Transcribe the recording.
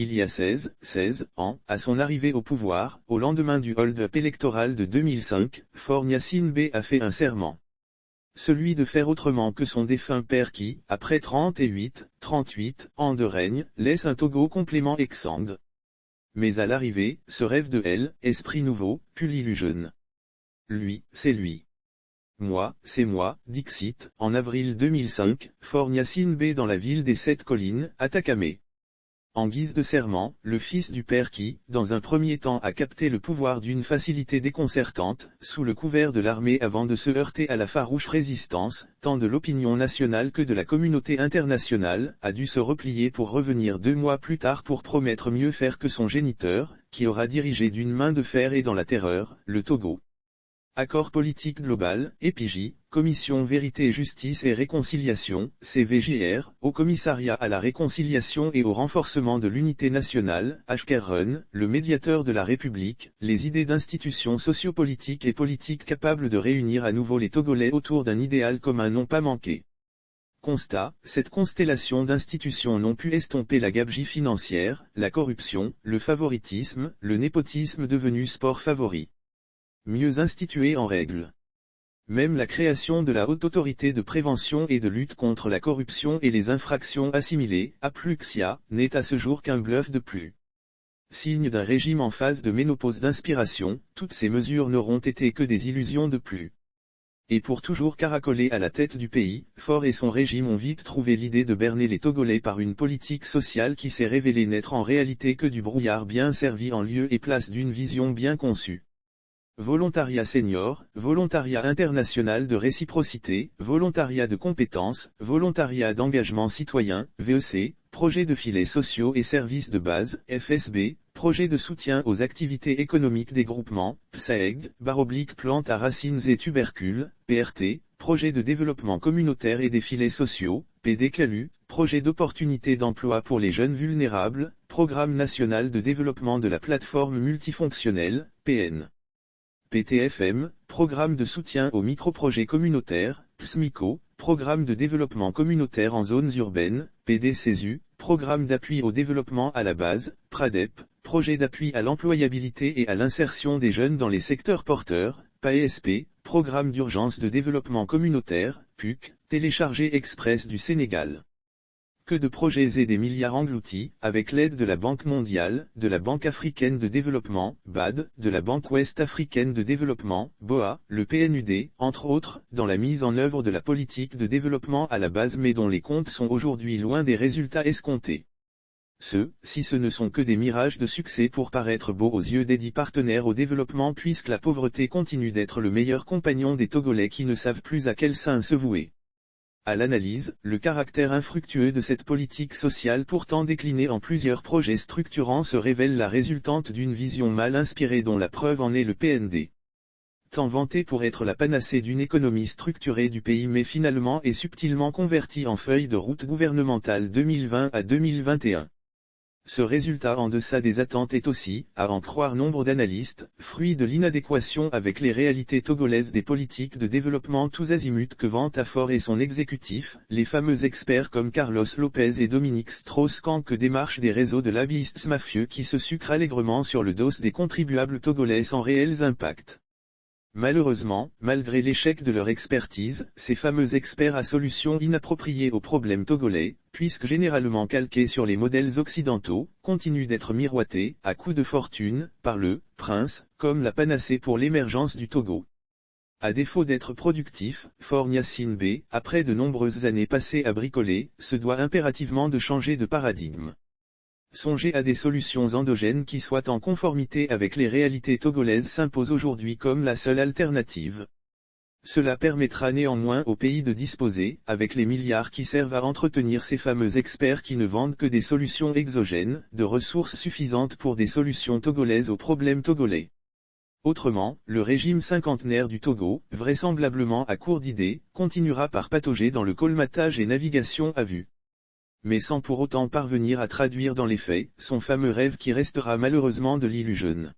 il y a 16 ans, à son arrivée au pouvoir, au lendemain du hold-up électoral de 2005, Faure Gnassingbé a fait un serment. Celui de faire autrement que son défunt père qui, après 38 ans de règne, laisse un Togo complément exsangue. Mais à l'arrivée, ce rêve de esprit nouveau, Pulilu jeune. Lui, c'est lui. Moi, c'est moi, dixit, en avril 2005, Faure Gnassingbé dans la ville des Sept Collines, à Takamé. En guise de serment, le fils du père qui, dans un premier temps a capté le pouvoir d'une facilité déconcertante, sous le couvert de l'armée avant de se heurter à la farouche résistance, tant de l'opinion nationale que de la communauté internationale, a dû se replier pour revenir 2 mois plus tard pour promettre mieux faire que son géniteur, qui aura dirigé d'une main de fer et dans la terreur, le Togo. Accord politique global, EPJ, Commission Vérité et Justice et Réconciliation, CVJR, au Commissariat à la Réconciliation et au renforcement de l'unité nationale, HKRUN, le médiateur de la République, les idées d'institutions sociopolitiques et politiques capables de réunir à nouveau les Togolais autour d'un idéal commun n'ont pas manqué. Constat, cette constellation d'institutions n'ont pu estomper la gabegie financière, la corruption, le favoritisme, le népotisme devenu sport favori. Mieux institué en règle. Même la création de la Haute Autorité de prévention et de lutte contre la corruption et les infractions assimilées, Apluxia, n'est à ce jour qu'un bluff de plus. Signe d'un régime en phase de ménopause d'inspiration, toutes ces mesures n'auront été que des illusions de plus. Et pour toujours caracoler à la tête du pays, Faure et son régime ont vite trouvé l'idée de berner les Togolais par une politique sociale qui s'est révélée n'être en réalité que du brouillard bien servi en lieu et place d'une vision bien conçue. Volontariat senior, volontariat international de réciprocité, volontariat de compétences, volontariat d'engagement citoyen, VEC, projet de filets sociaux et services de base, FSB, projet de soutien aux activités économiques des groupements, PSAEG, plantes à racines et tubercules, PRT, projet de développement communautaire et des filets sociaux, PDCALU, projet d'opportunité d'emploi pour les jeunes vulnérables, programme national de développement de la plateforme multifonctionnelle, PN. PTFM, Programme de soutien aux microprojets communautaires, PSMICO, Programme de développement communautaire en zones urbaines, PDCSU, Programme d'appui au développement à la base, PRADEP, Projet d'appui à l'employabilité et à l'insertion des jeunes dans les secteurs porteurs, PAESP, Programme d'urgence de développement communautaire, PUC, téléchargé express du Sénégal. Que de projets et des milliards engloutis, avec l'aide de la Banque mondiale, de la Banque africaine de développement, BAD, de la Banque ouest africaine de développement, BOA, le PNUD, entre autres, dans la mise en œuvre de la politique de développement à la base mais dont les comptes sont aujourd'hui loin des résultats escomptés. Si ce ne sont que des mirages de succès pour paraître beaux aux yeux des dits partenaires au développement puisque la pauvreté continue d'être le meilleur compagnon des Togolais qui ne savent plus à quel sein se vouer. À l'analyse, le caractère infructueux de cette politique sociale pourtant déclinée en plusieurs projets structurants se révèle la résultante d'une vision mal inspirée dont la preuve en est le PND. Tant vanté pour être la panacée d'une économie structurée du pays mais finalement et subtilement convertie en feuille de route gouvernementale 2020 à 2021. Ce résultat en deçà des attentes est aussi, à en croire nombre d'analystes, fruit de l'inadéquation avec les réalités togolaises des politiques de développement tous azimuts que vante à Faure et son exécutif, les fameux experts comme Carlos Lopez et Dominique Strauss-Kahn que démarchent des réseaux de lobbyistes mafieux qui se sucrent allègrement sur le dos des contribuables togolais sans réels impacts. Malheureusement, malgré l'échec de leur expertise, ces fameux experts à solutions inappropriées aux problèmes togolais, puisque généralement calqués sur les modèles occidentaux, continuent d'être miroités, à coups de fortune, par le « prince », comme la panacée pour l'émergence du Togo. À défaut d'être productif, Faure Gnassingbé, après de nombreuses années passées à bricoler, se doit impérativement de changer de paradigme. Songer à des solutions endogènes qui soient en conformité avec les réalités togolaises s'impose aujourd'hui comme la seule alternative. Cela permettra néanmoins au pays de disposer, avec les milliards qui servent à entretenir ces fameux experts qui ne vendent que des solutions exogènes, de ressources suffisantes pour des solutions togolaises aux problèmes togolais. Autrement, le régime cinquantenaire du Togo, vraisemblablement à court d'idées, continuera par patauger dans le colmatage et navigation à vue. Mais sans pour autant parvenir à traduire dans les faits, son fameux rêve qui restera malheureusement de l'illusion.